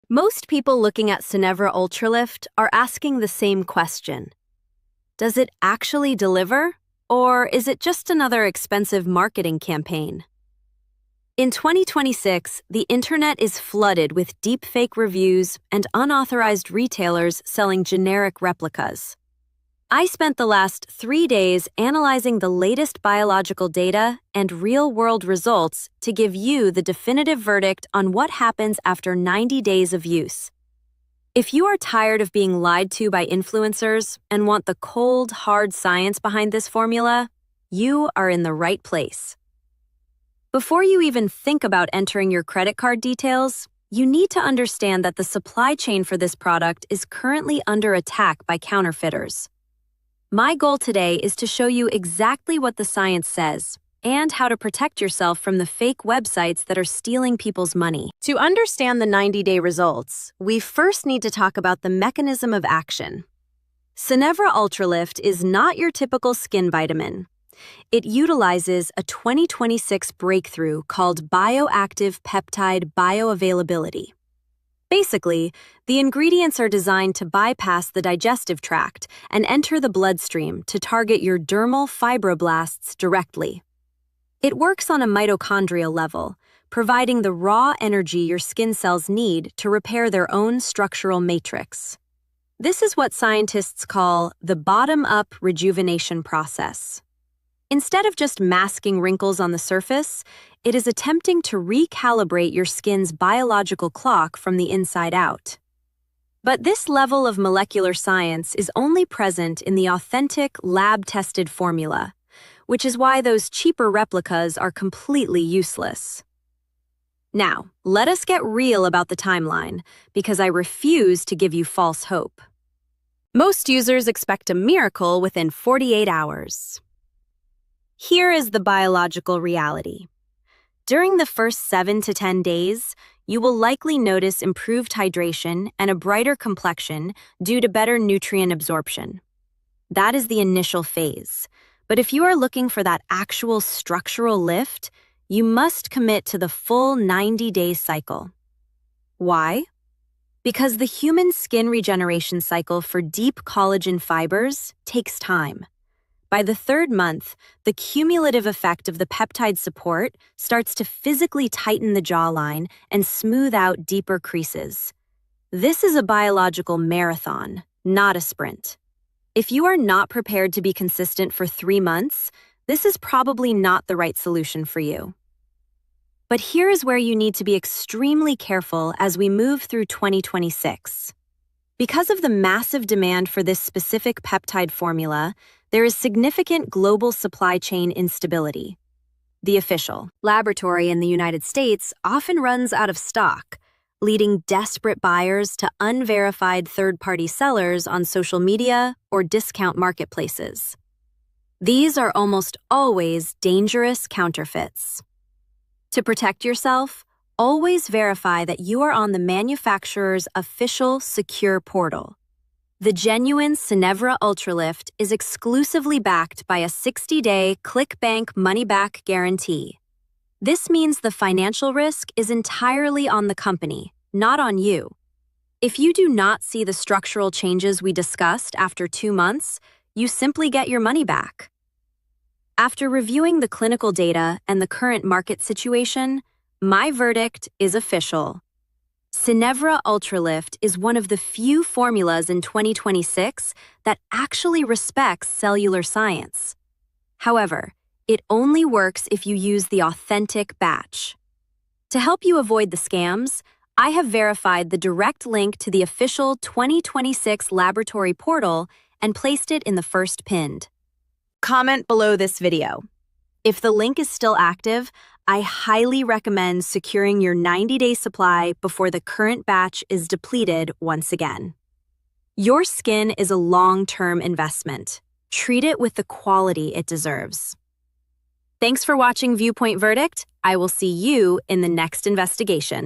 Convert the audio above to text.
Most people looking at Synevra UltraLift are asking the same question. Does it actually deliver, or is it just another expensive marketing campaign? In 2026, the internet is flooded with deepfake reviews and unauthorized retailers selling generic replicas. I spent the last 3 days analyzing the latest biological data and real-world results to give you the definitive verdict on what happens after 90 days of use. If you are tired of being lied to by influencers and want the cold, hard science behind this formula, you are in the right place. Before you even think about entering your credit card details, you need to understand that the supply chain for this product is currently under attack by counterfeiters. My goal today is to show you exactly what the science says and how to protect yourself from the fake websites that are stealing people's money. To understand the 90-day results, we first need to talk about the mechanism of action. Synevra UltraLift is not your typical skin vitamin. It utilizes a 2026 breakthrough called bioactive peptide bioavailability. Basically, the ingredients are designed to bypass the digestive tract and enter the bloodstream to target your dermal fibroblasts directly. It works on a mitochondrial level, providing the raw energy your skin cells need to repair their own structural matrix. This is what scientists call the bottom-up rejuvenation process. Instead of just masking wrinkles on the surface, it is attempting to recalibrate your skin's biological clock from the inside out. But this level of molecular science is only present in the authentic, lab-tested formula, which is why those cheaper replicas are completely useless. Now, let us get real about the timeline, because I refuse to give you false hope. Most users expect a miracle within 48 hours. Here is the biological reality. During the first 7 to 10 days, you will likely notice improved hydration and a brighter complexion due to better nutrient absorption. That is the initial phase. But if you are looking for that actual structural lift, you must commit to the full 90-day cycle. Why? Because the human skin regeneration cycle for deep collagen fibers takes time. By the 3rd month, the cumulative effect of the peptide support starts to physically tighten the jawline and smooth out deeper creases. This is a biological marathon, not a sprint. If you are not prepared to be consistent for 3 months, this is probably not the right solution for you. But here is where you need to be extremely careful as we move through 2026. Because of the massive demand for this specific peptide formula, there is significant global supply chain instability. The official laboratory in the United States often runs out of stock, leading desperate buyers to unverified third-party sellers on social media or discount marketplaces. These are almost always dangerous counterfeits. To protect yourself, always verify that you are on the manufacturer's official secure portal. The genuine Synevra UltraLift is exclusively backed by a 60-day ClickBank money-back guarantee. This means the financial risk is entirely on the company, not on you. If you do not see the structural changes we discussed after 2 months, you simply get your money back. After reviewing the clinical data and the current market situation, my verdict is official. Synevra UltraLift is one of the few formulas in 2026 that actually respects cellular science. However, it only works if you use the authentic batch. To help you avoid the scams, I have verified the direct link to the official 2026 laboratory portal and placed it in the first pinned comment below this video. If the link is still active, I highly recommend securing your 90-day supply before the current batch is depleted once again. Your skin is a long-term investment. Treat it with the quality it deserves. Thanks for watching Viewpoint Verdict. I will see you in the next investigation.